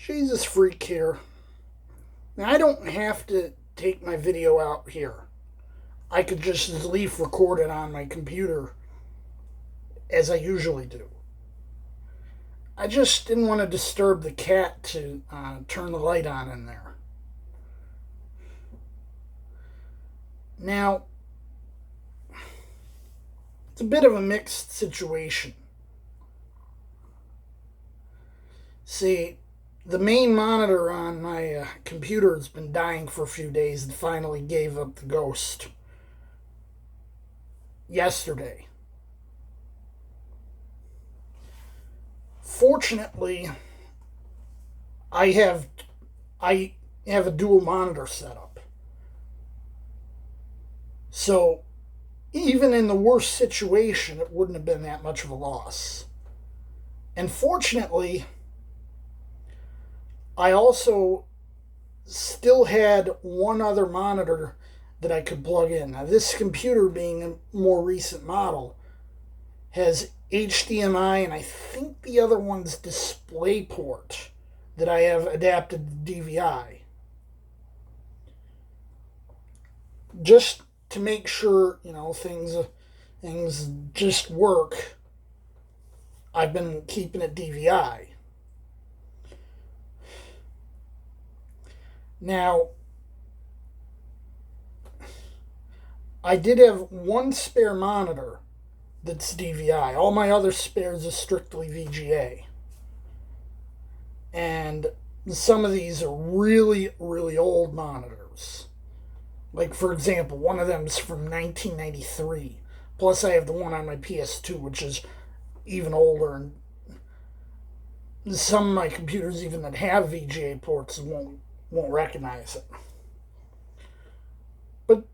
Jesus freak here. Now, I don't have to take my video out here. I could just as leave record it on my computer as I usually do. I just didn't want to disturb the cat to turn the light on in there. Now, it's a bit of a mixed situation. See, the main monitor on my computer has been dying for a few days and finally gave up the ghost yesterday. Fortunately, I have a dual monitor setup. So even in the worst situation, it wouldn't have been that much of a loss. And fortunately, I also still had one other monitor that I could plug in. Now, this computer, being a more recent model, has HDMI, and I think the other one's DisplayPort that I have adapted to DVI. Just to make sure, things just work, I've been keeping it DVI. Now, I did have one spare monitor that's DVI. All my other spares are strictly VGA. And some of these are really, really old monitors. Like, for example, one of them is from 1993. Plus, I have the one on my PS2, which is even older. And some of my computers, even that have VGA ports, won't recognize it. But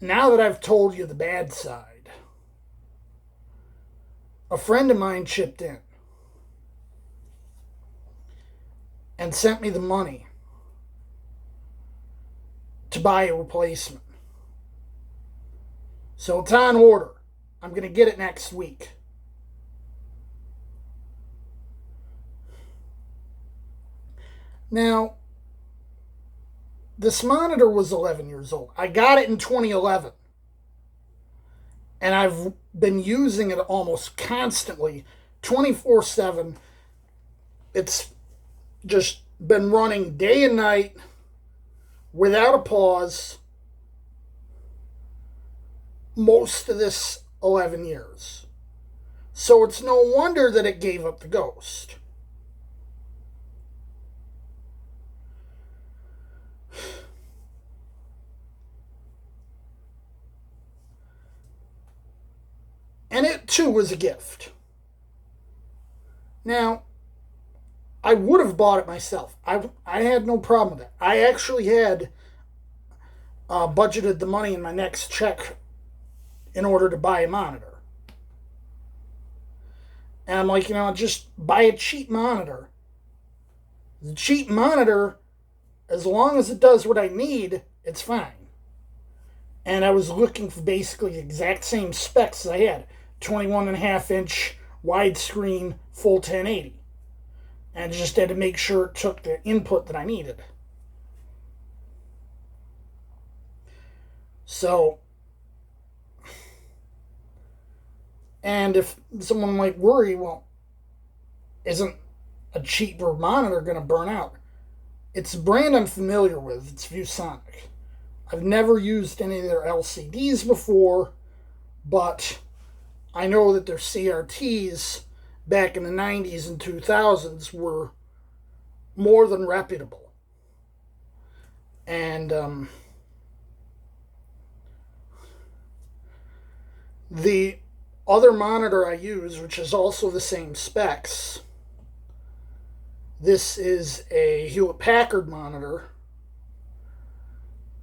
now that I've told you the bad side, a friend of mine chipped in and sent me the money to buy a replacement. So it's on order. I'm going to get it next week. Now, this monitor was 11 years old. I got it in 2011. And I've been using it almost constantly, 24/7. It's just been running day and night without a pause most of this 11 years. So it's no wonder that it gave up the ghost. And it too was a gift. Now, I would have bought it myself. I had no problem with it. I actually had budgeted the money in my next check in order to buy a monitor. And I'm like, just buy a cheap monitor. The cheap monitor, as long as it does what I need, it's fine. And I was looking for basically the exact same specs as I had. 21.5-inch widescreen full 1080. And I just had to make sure it took the input that I needed. So, and if someone might worry, well, isn't a cheaper monitor going to burn out? It's a brand I'm familiar with. It's ViewSonic. I've never used any of their LCDs before, but I know that their CRTs back in the 90s and 2000s were more than reputable. And the other monitor I use, which is also the same specs, this is a Hewlett-Packard monitor,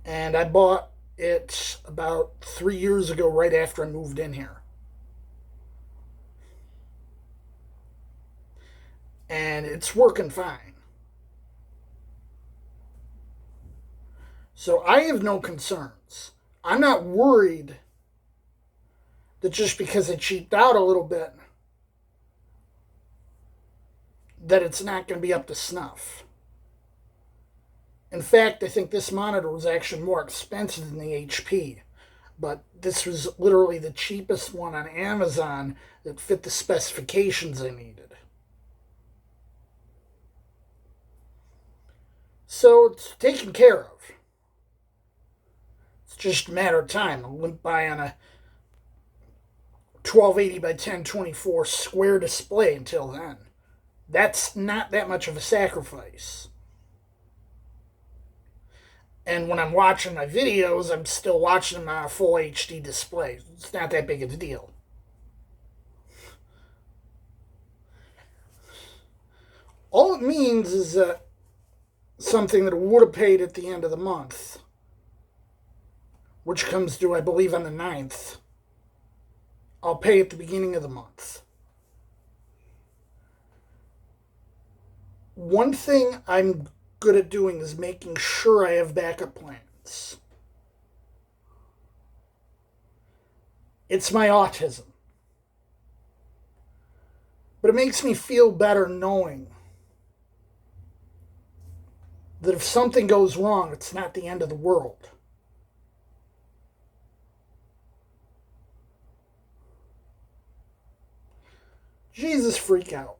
and I bought it about 3 years ago, right after I moved in here. And it's working fine. So I have no concerns. I'm not worried that just because it cheaped out a little bit, that it's not going to be up to snuff. In fact, I think this monitor was actually more expensive than the HP, but this was literally the cheapest one on Amazon that fit the specifications I needed. So it's taken care of. It's just a matter of time. I'll limp by on a 1280 by 1024 square display until then. That's not that much of a sacrifice. And when I'm watching my videos, I'm still watching them on a full HD display. It's not that big of a deal. All it means is something that I would have paid at the end of the month, which comes due, I believe, on the 9th. I'll pay at the beginning of the month. One thing I'm good at doing is making sure I have backup plans. It's my autism. But it makes me feel better knowing that if something goes wrong, it's not the end of the world. Jesus freak out.